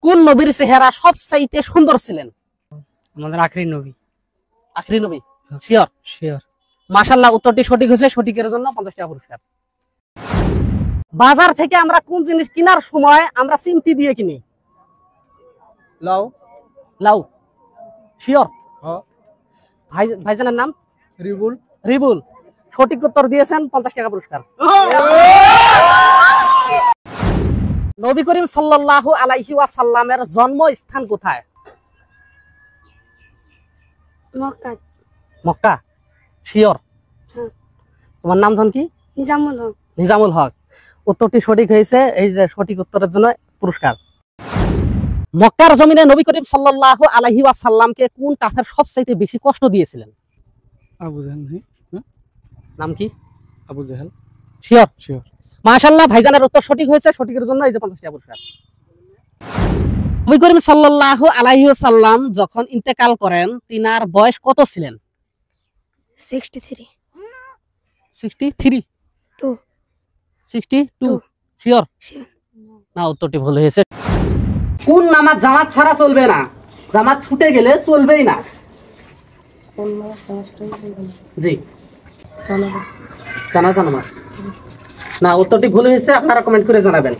কোন নবীর চেহারা সবচাইতে সুন্দর ছিলেন? আমাদের আখরি নবী। আখরি নবী? শিওর? শিওর। মাশাআল্লাহ, উত্তরটি সঠিক হয়েছে। সঠিকের জন্য 50 টাকা পুরস্কার। বাজার থেকে আমরা কোন জিনিস কেনার সময় আমরা চিমটি দিয়ে কিনি? লাউ। লাউ? শিওর? হ্যাঁ। ভাইজানের নাম? রিবুল। রিবুল। সঠিক উত্তর দিয়েছেন, 50 টাকা পুরস্কার। নবী করিম সাল্লাল্লাহু আলাইহি ওয়াসাল্লামের জন্মস্থান কোথায়? মক্কা। মক্কা? শিওর? হ্যাঁ। তোমার নাম ধন কি? নিজামুল হক। নিজামুল হক। উত্তরটি সঠিক হয়েছে। এই যে সঠিক উত্তরের জন্য পুরস্কার। মক্কার জমিনে নবী করিম সাল্লাল্লাহু আলাইহি ওয়াসাল্লামকে কোন কাফের সবচাইতে বেশি কষ্ট দিয়েছিলেন? আবু জাহেল। নাম কি? আবু জাহেল। শিওর? শিওর। মাশাআল্লাহ, ভাইজানের উত্তর সঠিক হয়েছে। সঠিকের জন্য এই যে 50 টাকা পুরস্কার। নবী করিম সাল্লাল্লাহু আলাইহি ওয়াসাল্লাম যখন ইন্তেকাল করেন তিনার বয়স কত ছিলেন? 63। 63? 2। 62? শিওর? শিওর। না, উত্তরটি ভুল হয়েছে। কোন নামাজ জামাত ছাড়া চলবে না? জামাত ছুটে গেলে চলবেই না। জি, জানাজা নামাজ। না, উত্তরটি ভুল হয়েছে। আপনারা কমেন্ট করে জানাবেন।